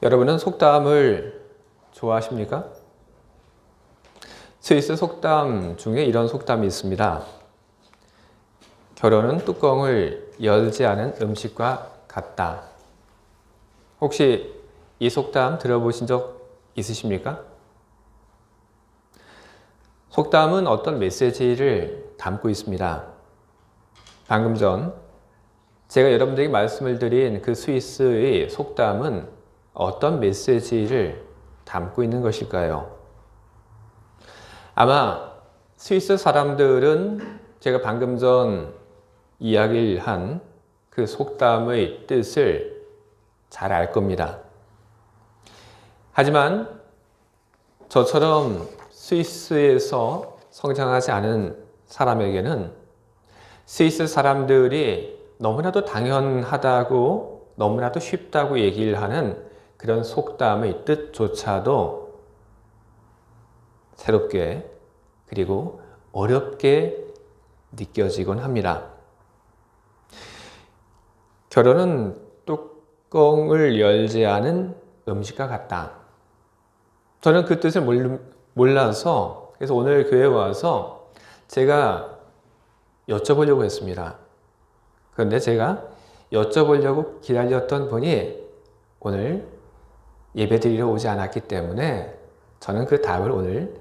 여러분은 속담을 좋아하십니까? 스위스 속담 중에 이런 속담이 있습니다. 결혼은 뚜껑을 열지 않은 음식과 같다. 혹시 이 속담 들어보신 적 있으십니까? 속담은 어떤 메시지를 담고 있습니다. 방금 전 제가 여러분들에게 말씀을 드린 그 스위스의 속담은 어떤 메시지를 담고 있는 것일까요? 아마 스위스 사람들은 제가 방금 전 이야기를 한 그 속담의 뜻을 잘 알 겁니다. 하지만 저처럼 스위스에서 성장하지 않은 사람에게는 스위스 사람들이 너무나도 당연하다고 너무나도 쉽다고 얘기를 하는 그런 속담의 뜻조차도 새롭게 그리고 어렵게 느껴지곤 합니다. 결혼은 뚜껑을 열지 않은 음식과 같다. 저는 그 뜻을 몰라서 그래서 오늘 교회에 와서 제가 여쭤보려고 했습니다. 그런데 제가 여쭤보려고 기다렸던 분이 오늘 예배드리러 오지 않았기 때문에 저는 그 답을 오늘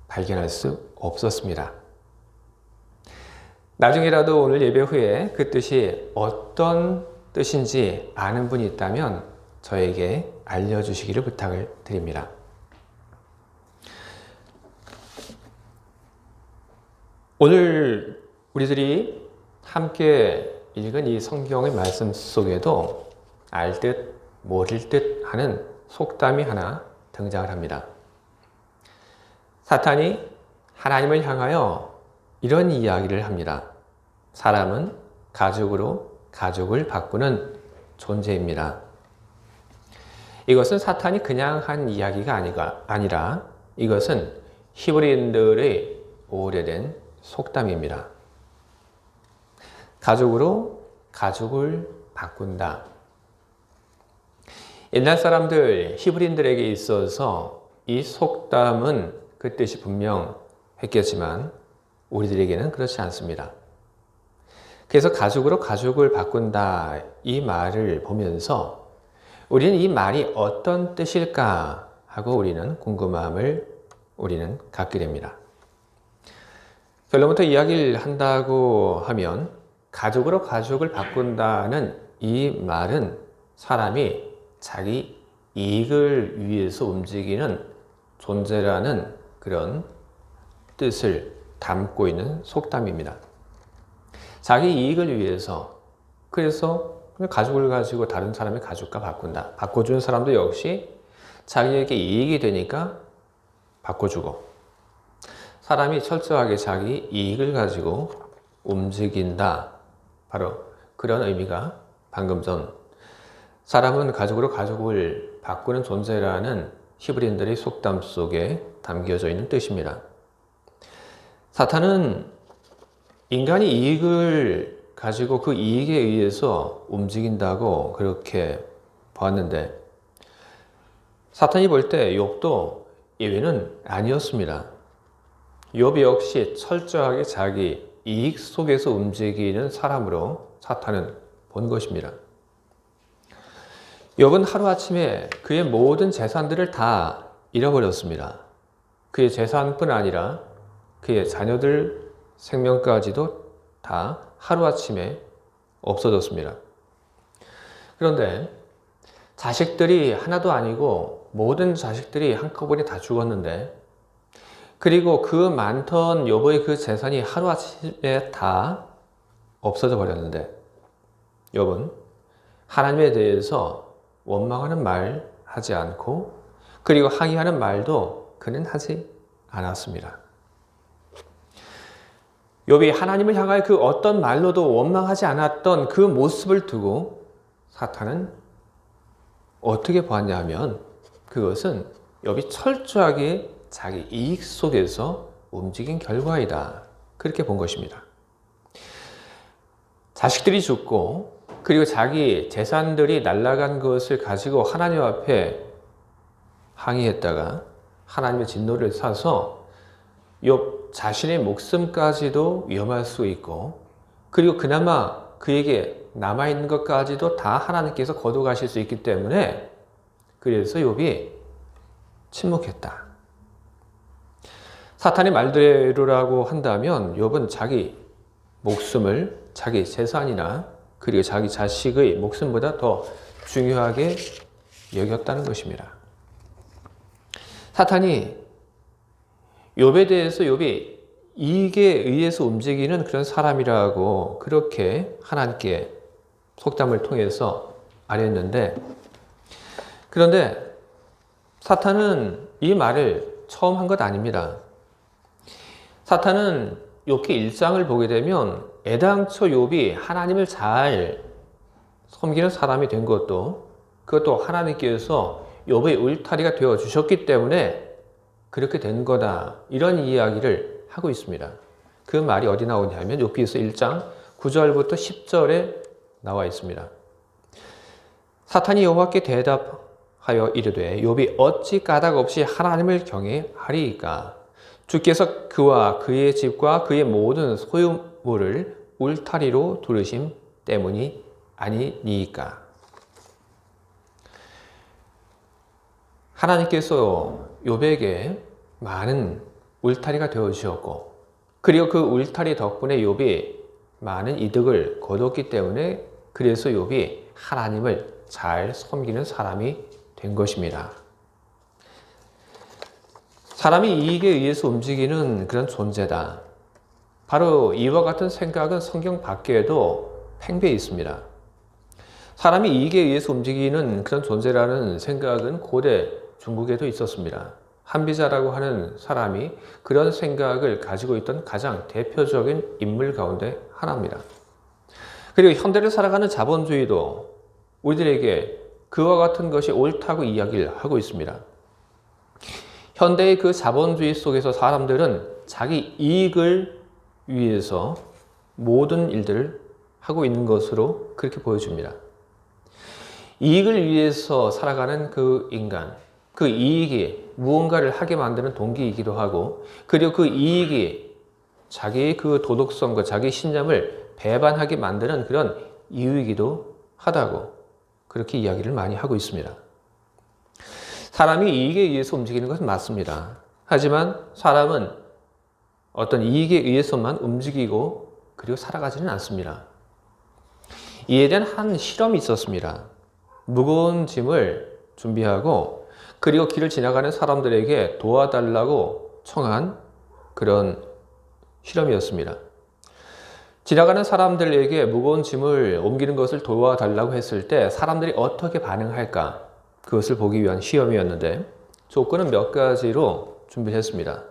발견할 수 없었습니다. 나중에라도 오늘 예배 후에 그 뜻이 어떤 뜻인지 아는 분이 있다면 저에게 알려주시기를 부탁을 드립니다. 오늘 우리들이 함께 읽은 이 성경의 말씀 속에도 알 듯 모를 듯 하는 속담이 하나 등장을 합니다. 사탄이 하나님을 향하여 이런 이야기를 합니다. 사람은 가죽으로 가죽을 바꾸는 존재입니다. 이것은 사탄이 그냥 한 이야기가 아니라 이것은 히브리인들의 오래된 속담입니다. 가죽으로 가죽을 바꾼다. 옛날 사람들 히브리인들에게 있어서 이 속담은 그 뜻이 분명했겠지만 우리들에게는 그렇지 않습니다. 그래서 가죽으로 가죽을 바꾼다 이 말을 보면서 우리는 이 말이 어떤 뜻일까 하고 우리는 궁금함을 갖게 됩니다. 결론부터 이야기를 한다고 하면 가죽으로 가죽을 바꾼다는 이 말은 사람이 자기 이익을 위해서 움직이는 존재라는 그런 뜻을 담고 있는 속담입니다. 자기 이익을 위해서 그래서 가죽을 가지고 다른 사람의 가죽과 바꾼다. 바꿔주는 사람도 역시 자기에게 이익이 되니까 바꿔주고 사람이 철저하게 자기 이익을 가지고 움직인다. 바로 그런 의미가 방금 전 사람은 가죽으로 가죽을 바꾸는 존재라는 히브리인들의 속담 속에 담겨져 있는 뜻입니다. 사탄은 인간이 이익을 가지고 그 이익에 의해서 움직인다고 그렇게 보았는데 사탄이 볼 때 욥도 예외는 아니었습니다. 욥 역시 철저하게 자기 이익 속에서 움직이는 사람으로 사탄은 본 것입니다. 욥은 하루아침에 그의 모든 재산들을 다 잃어버렸습니다. 그의 재산뿐 아니라 그의 자녀들 생명까지도 다 하루아침에 없어졌습니다. 그런데 자식들이 하나도 아니고 모든 자식들이 한꺼번에 다 죽었는데 그리고 그 많던 욥의 그 재산이 하루아침에 다 없어져 버렸는데 욥은 하나님에 대해서 원망하는 말 하지 않고 그리고 항의하는 말도 그는 하지 않았습니다. 욥이 하나님을 향하여 그 어떤 말로도 원망하지 않았던 그 모습을 두고 사탄은 어떻게 보았냐 하면 그것은 욥이 철저하게 자기 이익 속에서 움직인 결과이다. 그렇게 본 것입니다. 자식들이 죽고 그리고 자기 재산들이 날아간 것을 가지고 하나님 앞에 항의했다가 하나님의 진노를 사서 욥 자신의 목숨까지도 위험할 수 있고, 그리고 그나마 그에게 남아있는 것까지도 다 하나님께서 거둬가실 수 있기 때문에 그래서 욥이 침묵했다. 사탄의 말대로라고 한다면 욥은 자기 목숨을 자기 재산이나 그리고 자기 자식의 목숨보다 더 중요하게 여겼다는 것입니다. 사탄이 욥에 대해서 욥이 이익에 의해서 움직이는 그런 사람이라고 그렇게 하나님께 속담을 통해서 알렸는데, 그런데 사탄은 이 말을 처음 한 것 아닙니다. 사탄은 욥기 1장을 보게 되면 애당초 욥이 하나님을 잘 섬기는 사람이 된 것도, 그것도 하나님께서 욥의 울타리가 되어 주셨기 때문에 그렇게 된 거다, 이런 이야기를 하고 있습니다. 그 말이 어디 나오냐면 욥기서 1장 9절부터 10절에 나와 있습니다. 사탄이 여호와께 대답하여 이르되 욥이 어찌 까닭 없이 하나님을 경외하리이까? 주께서 그와 그의 집과 그의 모든 소유물을 울타리로 두르심 때문이 아니니까. 하나님께서 욥에게 많은 울타리가 되어 주셨고, 그리고 그 울타리 덕분에 욥이 많은 이득을 거뒀기 때문에 그래서 욥이 하나님을 잘 섬기는 사람이 된 것입니다. 사람이 이익에 의해서 움직이는 그런 존재다. 바로 이와 같은 생각은 성경 밖에도 팽배해 있습니다. 사람이 이익에 의해서 움직이는 그런 존재라는 생각은 고대 중국에도 있었습니다. 한비자라고 하는 사람이 그런 생각을 가지고 있던 가장 대표적인 인물 가운데 하나입니다. 그리고 현대를 살아가는 자본주의도 우리들에게 그와 같은 것이 옳다고 이야기를 하고 있습니다. 현대의 그 자본주의 속에서 사람들은 자기 이익을 위해서 모든 일들을 하고 있는 것으로 그렇게 보여줍니다. 이익을 위해서 살아가는 그 인간, 그 이익이 무언가를 하게 만드는 동기이기도 하고, 그리고 그 이익이 자기의 그 도덕성과 자기 신념을 배반하게 만드는 그런 이유이기도 하다고 그렇게 이야기를 많이 하고 있습니다. 사람이 이익에 의해서 움직이는 것은 맞습니다. 하지만 사람은 어떤 이익에 의해서만 움직이고 그리고 살아가지는 않습니다. 이에 대한 한 실험이 있었습니다. 무거운 짐을 준비하고 그리고 길을 지나가는 사람들에게 도와달라고 청한 그런 실험이었습니다. 지나가는 사람들에게 무거운 짐을 옮기는 것을 도와달라고 했을 때 사람들이 어떻게 반응할까? 그것을 보기 위한 시험이었는데 조건은 몇 가지로 준비를 했습니다.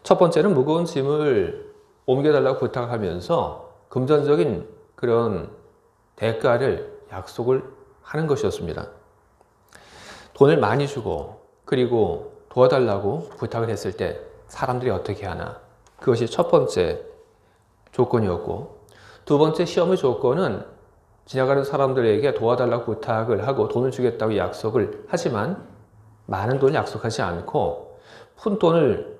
첫 번째는 무거운 짐을 옮겨달라고 부탁하면서 금전적인 그런 대가를 약속을 하는 것이었습니다. 돈을 많이 주고 그리고 도와달라고 부탁을 했을 때 사람들이 어떻게 하나? 그것이 첫 번째 조건이었고, 두 번째 시험의 조건은 지나가는 사람들에게 도와달라고 부탁을 하고 돈을 주겠다고 약속을 하지만 많은 돈을 약속하지 않고 푼 돈을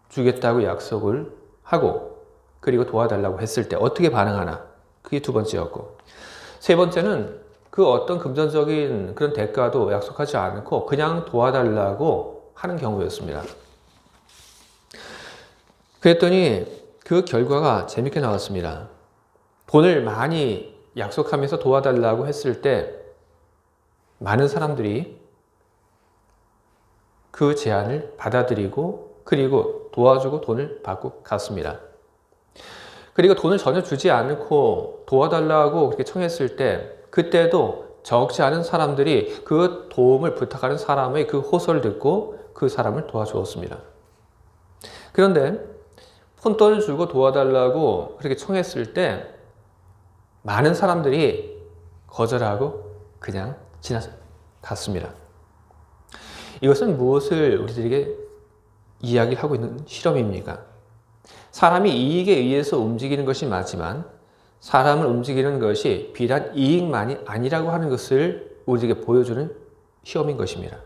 주겠다고 약속을 하고 그리고 도와달라고 했을 때 어떻게 반응하나? 그게 두 번째였고, 세 번째는 그 어떤 금전적인 그런 대가도 약속하지 않고 그냥 도와달라고 하는 경우였습니다. 그랬더니 그 결과가 재밌게 나왔습니다. 돈을 많이 약속하면서 도와달라고 했을 때 많은 사람들이 그 제안을 받아들이고 그리고 도와주고 돈을 받고 갔습니다. 그리고 돈을 전혀 주지 않고 도와달라고 그렇게 청했을 때 그때도 적지 않은 사람들이 그 도움을 부탁하는 사람의 그 호소를 듣고 그 사람을 도와주었습니다. 그런데 푼돈을 주고 도와달라고 그렇게 청했을 때 많은 사람들이 거절하고 그냥 지나갔습니다. 이것은 무엇을 우리들에게 이야기를 하고 있는 실험입니까? 사람이 이익에 의해서 움직이는 것이 맞지만 사람을 움직이는 것이 비단 이익만이 아니라고 하는 것을 우리에게 보여주는 시험인 것입니다.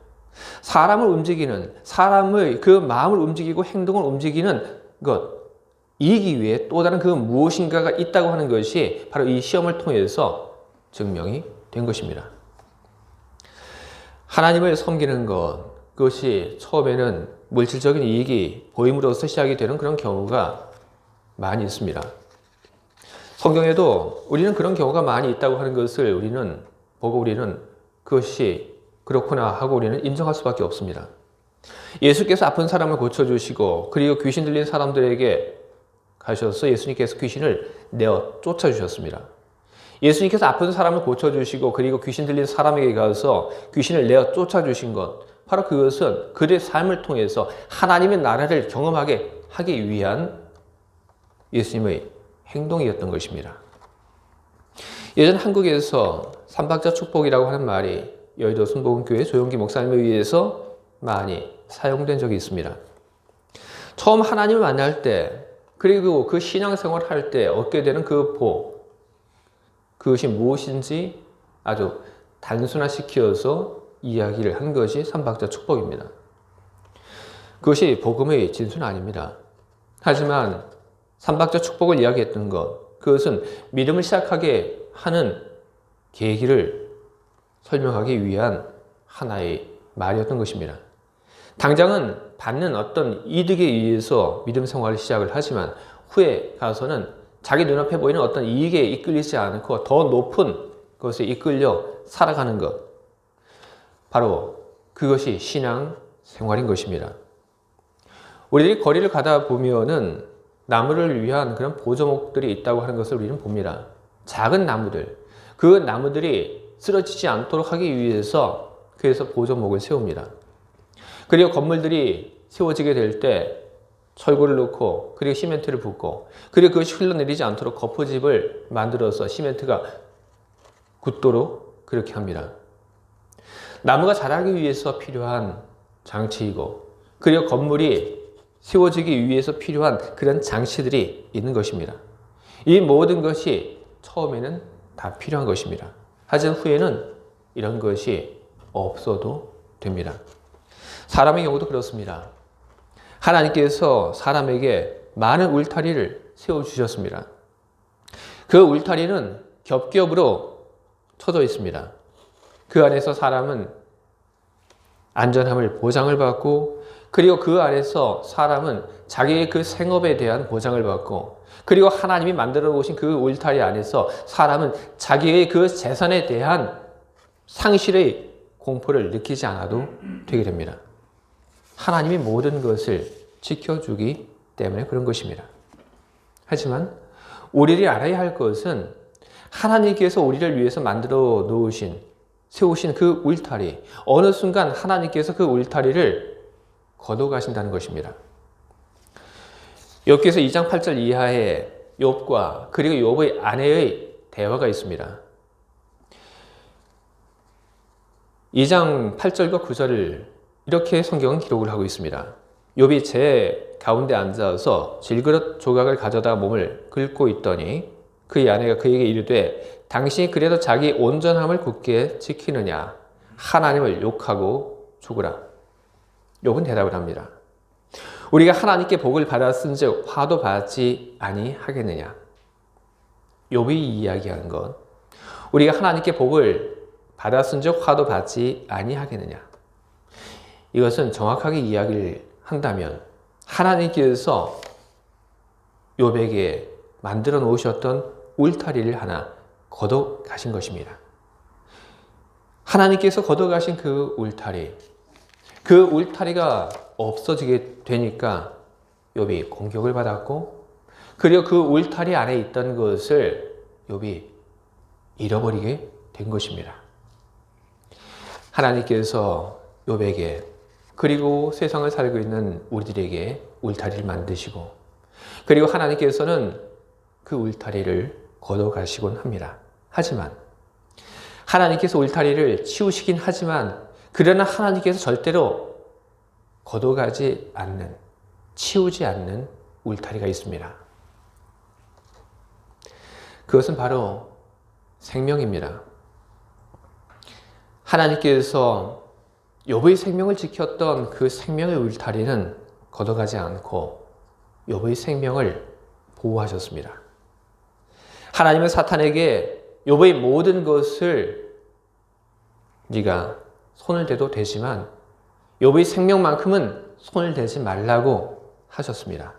사람을 움직이는, 사람의 그 마음을 움직이고 행동을 움직이는 것, 이익이 위해 또 다른 그 무엇인가가 있다고 하는 것이 바로 이 시험을 통해서 증명이 된 것입니다. 하나님을 섬기는 것, 그것이 처음에는 물질적인 이익이 보임으로써 시작이 되는 그런 경우가 많이 있습니다. 성경에도 우리는 그런 경우가 많이 있다고 하는 것을 우리는 보고 우리는 그것이 그렇구나 하고 우리는 인정할 수밖에 없습니다. 예수께서 아픈 사람을 고쳐주시고 그리고 귀신 들린 사람들에게 가셔서 예수님께서 귀신을 내어 쫓아주셨습니다. 예수님께서 아픈 사람을 고쳐주시고 그리고 귀신 들린 사람에게 가서 귀신을 내어 쫓아주신 것, 바로 그것은 그들의 삶을 통해서 하나님의 나라를 경험하게 하기 위한 예수님의 행동이었던 것입니다. 예전 한국에서 삼박자 축복이라고 하는 말이 여의도 순복음교회 조용기 목사님에 의해서 많이 사용된 적이 있습니다. 처음 하나님을 만날 때 그리고 그 신앙생활을 할 때 얻게 되는 그 복, 그것이 무엇인지 아주 단순화시켜서 이야기를 한 것이 삼박자 축복입니다. 그것이 복음의 진수는 아닙니다. 하지만 삼박자 축복을 이야기했던 것, 그것은 믿음을 시작하게 하는 계기를 설명하기 위한 하나의 말이었던 것입니다. 당장은 받는 어떤 이득에 의해서 믿음 생활을 시작을 하지만 후에 가서는 자기 눈앞에 보이는 어떤 이익에 이끌리지 않고 더 높은 것에 이끌려 살아가는 것, 바로 그것이 신앙 생활인 것입니다. 우리들이 거리를 가다 보면은 나무를 위한 그런 보조목들이 있다고 하는 것을 우리는 봅니다. 작은 나무들, 그 나무들이 쓰러지지 않도록 하기 위해서 그래서 보조목을 세웁니다. 그리고 건물들이 세워지게 될 때 철골을 넣고 그리고 시멘트를 붓고 그리고 그것이 흘러내리지 않도록 거푸집을 만들어서 시멘트가 굳도록 그렇게 합니다. 나무가 자라기 위해서 필요한 장치이고 그리고 건물이 세워지기 위해서 필요한 그런 장치들이 있는 것입니다. 이 모든 것이 처음에는 다 필요한 것입니다. 하지만 후에는 이런 것이 없어도 됩니다. 사람의 경우도 그렇습니다. 하나님께서 사람에게 많은 울타리를 세워주셨습니다. 그 울타리는 겹겹으로 쳐져 있습니다. 그 안에서 사람은 안전함을 보장을 받고 그리고 그 안에서 사람은 자기의 그 생업에 대한 보장을 받고 그리고 하나님이 만들어 놓으신 그 울타리 안에서 사람은 자기의 그 재산에 대한 상실의 공포를 느끼지 않아도 되게 됩니다. 하나님이 모든 것을 지켜주기 때문에 그런 것입니다. 하지만 우리들이 알아야 할 것은 하나님께서 우리를 위해서 만들어 놓으신, 세우신 그 울타리, 어느 순간 하나님께서 그 울타리를 걷어가신다는 것입니다. 욥기서 2장 8절 이하에 욥과 그리고 욥의 아내의 대화가 있습니다. 2장 8절과 9절을 이렇게 성경은 기록을 하고 있습니다. 욥이 제 가운데 앉아서 질그릇 조각을 가져다 몸을 긁고 있더니 그의 아내가 그에게 이르되 당신이 그래도 자기 온전함을 굳게 지키느냐 하나님을 욕하고 죽으라. 욥은 대답을 합니다. 우리가 하나님께 복을 받았은즉 화도 받지 아니하겠느냐. 욥이 이야기하는 것, 우리가 하나님께 복을 받았은즉 화도 받지 아니하겠느냐. 이것은 정확하게 이야기를 한다면 하나님께서 욥에게 만들어 놓으셨던 울타리를 하나 걷어 가신 것입니다. 하나님께서 걷어 가신 그 울타리, 그 울타리가 없어지게 되니까 욥이 공격을 받았고 그리고 그 울타리 안에 있던 것을 욥이 잃어버리게 된 것입니다. 하나님께서 욥에게 그리고 세상을 살고 있는 우리들에게 울타리를 만드시고 그리고 하나님께서는 그 울타리를 걷어가시곤 합니다. 하지만 하나님께서 울타리를 치우시긴 하지만 그러나 하나님께서 절대로 걷어가지 않는, 치우지 않는 울타리가 있습니다. 그것은 바로 생명입니다. 하나님께서 욥의 생명을 지켰던 그 생명의 울타리는 걷어가지 않고 욥의 생명을 보호하셨습니다. 하나님은 사탄에게 욥의 모든 것을 네가 손을 대도 되지만 욥의 생명만큼은 손을 대지 말라고 하셨습니다.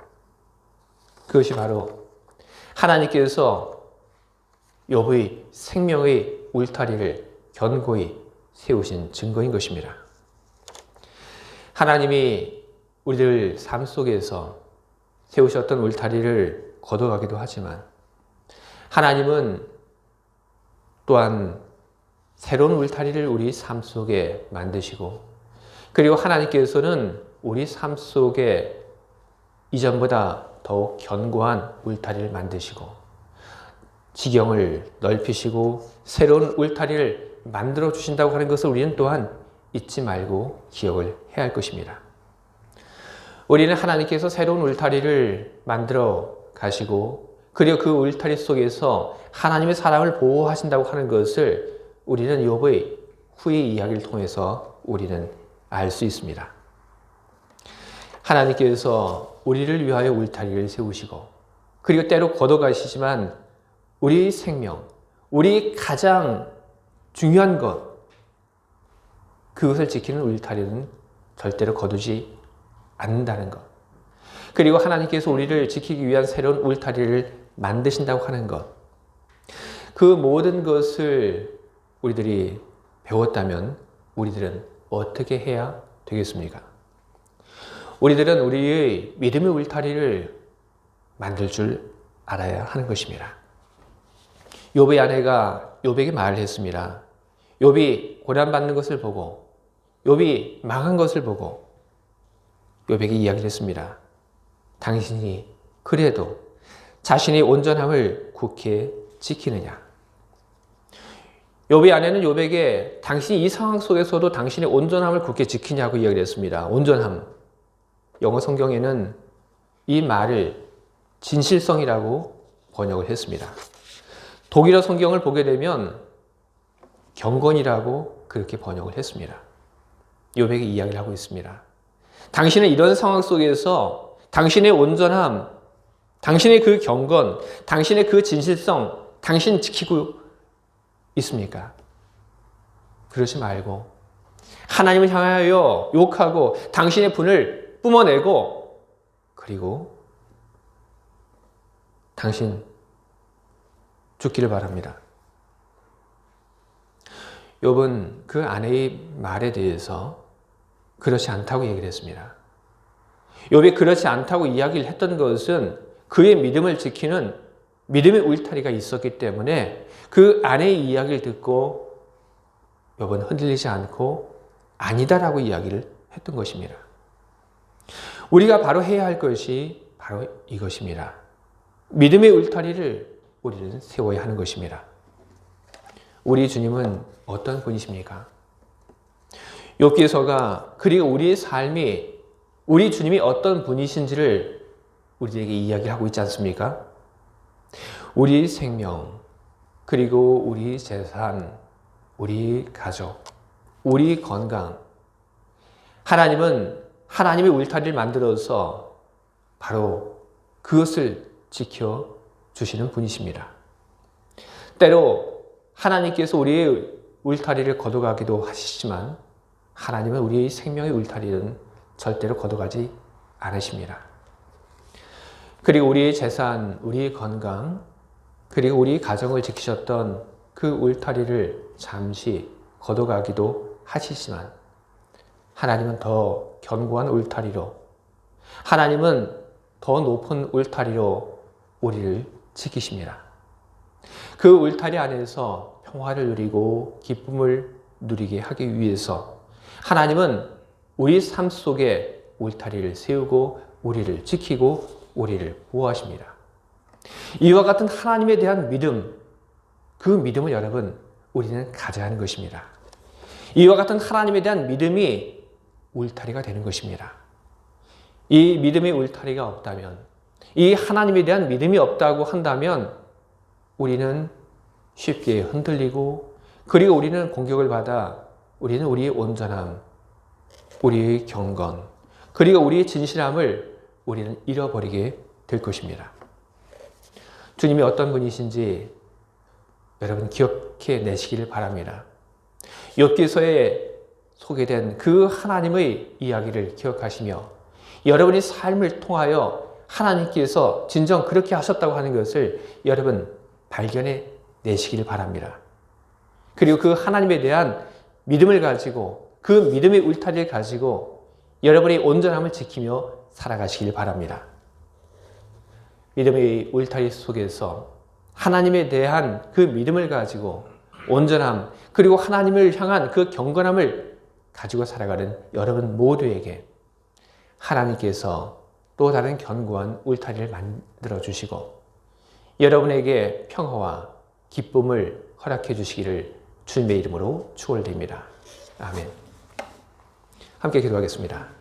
그것이 바로 하나님께서 욥의 생명의 울타리를 견고히 세우신 증거인 것입니다. 하나님이 우리들 삶 속에서 세우셨던 울타리를 걷어가기도 하지만 하나님은 또한 새로운 울타리를 우리 삶 속에 만드시고 그리고 하나님께서는 우리 삶 속에 이전보다 더욱 견고한 울타리를 만드시고 지경을 넓히시고 새로운 울타리를 만들어 주신다고 하는 것을 우리는 또한 잊지 말고 기억을 해야 할 것입니다. 우리는 하나님께서 새로운 울타리를 만들어 가시고 그리고 그 울타리 속에서 하나님의 사랑을 보호하신다고 하는 것을 우리는 욥의 후의 이야기를 통해서 우리는 알 수 있습니다. 하나님께서 우리를 위하여 울타리를 세우시고 그리고 때로 걷어가시지만 우리 생명, 우리 가장 중요한 것, 그것을 지키는 울타리는 절대로 거두지 않는다는 것. 그리고 하나님께서 우리를 지키기 위한 새로운 울타리를 만드신다고 하는 것. 그 모든 것을 우리들이 배웠다면 우리들은 어떻게 해야 되겠습니까? 우리들은 우리의 믿음의 울타리를 만들 줄 알아야 하는 것입니다. 욥의 아내가 욥에게 말을 했습니다. 욥이 고난받는 것을 보고 욥이 망한 것을 보고 욥에게 이야기를 했습니다. 당신이 그래도 자신의 온전함을 굳게 지키느냐? 욥의 아내는 욥에게 당신이 이 상황 속에서도 당신의 온전함을 굳게 지키냐고 이야기를 했습니다. 온전함. 영어 성경에는 이 말을 진실성이라고 번역을 했습니다. 독일어 성경을 보게 되면 경건이라고 그렇게 번역을 했습니다. 욥에게 이야기를 하고 있습니다. 당신은 이런 상황 속에서 당신의 온전함, 당신의 그 경건, 당신의 그 진실성, 당신 지키고 있습니까? 그러지 말고 하나님을 향하여 욕하고 당신의 분을 뿜어내고 그리고 당신 죽기를 바랍니다. 욥은 그 아내의 말에 대해서 그렇지 않다고 얘기를 했습니다. 욥이 그렇지 않다고 이야기를 했던 것은 그의 믿음을 지키는 믿음의 울타리가 있었기 때문에 그 아내의 이야기를 듣고 욥은 흔들리지 않고 아니다라고 이야기를 했던 것입니다. 우리가 바로 해야 할 것이 바로 이것입니다. 믿음의 울타리를 우리는 세워야 하는 것입니다. 우리 주님은 어떤 분이십니까? 욥기서가 그리고 우리의 삶이 우리 주님이 어떤 분이신지를 우리에게 이야기하고 있지 않습니까? 우리 생명, 그리고 우리 재산, 우리 가족, 우리 건강. 하나님은 하나님의 울타리를 만들어서 바로 그것을 지켜주시는 분이십니다. 때로 하나님께서 우리의 울타리를 걷어가기도 하시지만 하나님은 우리의 생명의 울타리는 절대로 걷어가지 않으십니다. 그리고 우리의 재산, 우리의 건강, 그리고 우리 가정을 지키셨던 그 울타리를 잠시 걷어가기도 하시지만 하나님은 더 견고한 울타리로, 하나님은 더 높은 울타리로 우리를 지키십니다. 그 울타리 안에서 평화를 누리고 기쁨을 누리게 하기 위해서 하나님은 우리 삶 속에 울타리를 세우고 우리를 지키고 우리를 보호하십니다. 이와 같은 하나님에 대한 믿음, 그 믿음을 여러분 우리는 가져야 하는 것입니다. 이와 같은 하나님에 대한 믿음이 울타리가 되는 것입니다. 이 믿음의 울타리가 없다면, 이 하나님에 대한 믿음이 없다고 한다면 우리는 쉽게 흔들리고, 그리고 우리는 공격을 받아 우리는 우리의 온전함, 우리의 경건, 그리고 우리의 진실함을 우리는 잃어버리게 될 것입니다. 주님이 어떤 분이신지 여러분 기억해 내시기를 바랍니다. 욥기서에 소개된 그 하나님의 이야기를 기억하시며 여러분이 삶을 통하여 하나님께서 진정 그렇게 하셨다고 하는 것을 여러분 발견해 내시길 바랍니다. 그리고 그 하나님에 대한 믿음을 가지고 그 믿음의 울타리를 가지고 여러분의 온전함을 지키며 살아가시길 바랍니다. 믿음의 울타리 속에서 하나님에 대한 그 믿음을 가지고 온전함 그리고 하나님을 향한 그 경건함을 가지고 살아가는 여러분 모두에게 하나님께서 또 다른 견고한 울타리를 만들어 주시고 여러분에게 평화와 기쁨을 허락해 주시기를 주님의 이름으로 축원드립니다. 아멘. 함께 기도하겠습니다.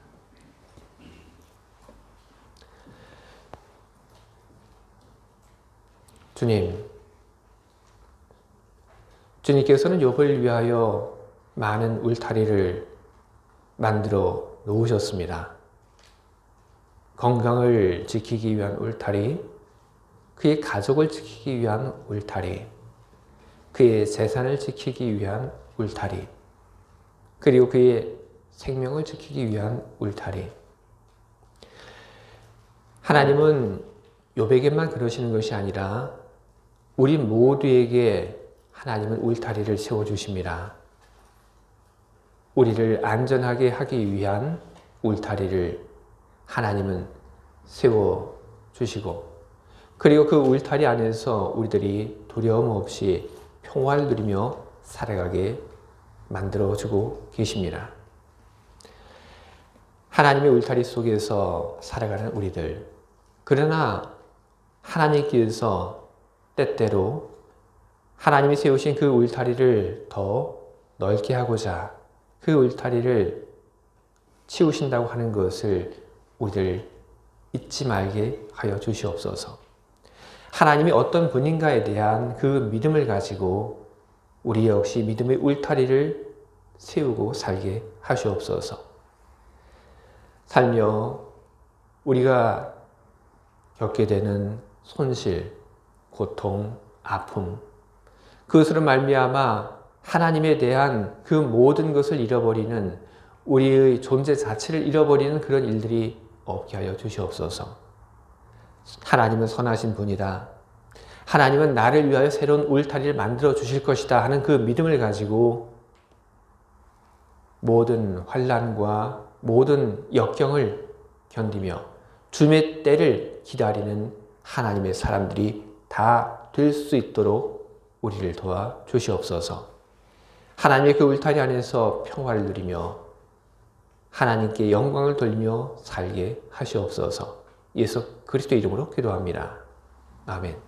주님께서는 욥을 위하여 많은 울타리를 만들어 놓으셨습니다. 건강을 지키기 위한 울타리, 그의 가족을 지키기 위한 울타리, 그의 재산을 지키기 위한 울타리, 그리고 그의 생명을 지키기 위한 울타리. 하나님은 욥에게만 그러시는 것이 아니라 우리 모두에게 하나님은 울타리를 세워주십니다. 우리를 안전하게 하기 위한 울타리를 하나님은 세워주시고 그리고 그 울타리 안에서 우리들이 두려움 없이 평화를 누리며 살아가게 만들어주고 계십니다. 하나님의 울타리 속에서 살아가는 우리들, 그러나 하나님께서 때때로 하나님이 세우신 그 울타리를 더 넓게 하고자 그 울타리를 치우신다고 하는 것을 우리들 잊지 말게 하여 주시옵소서. 하나님이 어떤 분인가에 대한 그 믿음을 가지고 우리 역시 믿음의 울타리를 세우고 살게 하시옵소서. 살며 우리가 겪게 되는 손실, 고통, 아픔, 그것으로 말미암아 하나님에 대한 그 모든 것을 잃어버리는 우리의 존재 자체를 잃어버리는 그런 일들이 없게 하여 주시옵소서. 하나님은 선하신 분이다. 하나님은 나를 위하여 새로운 울타리를 만들어 주실 것이다 하는 그 믿음을 가지고 모든 환난과 모든 역경을 견디며 주님의 때를 기다리는 하나님의 사람들이 다 될 수 있도록 우리를 도와 주시옵소서. 하나님의 그 울타리 안에서 평화를 누리며 하나님께 영광을 돌리며 살게 하시옵소서. 예수 그리스도 이름으로 기도합니다. 아멘.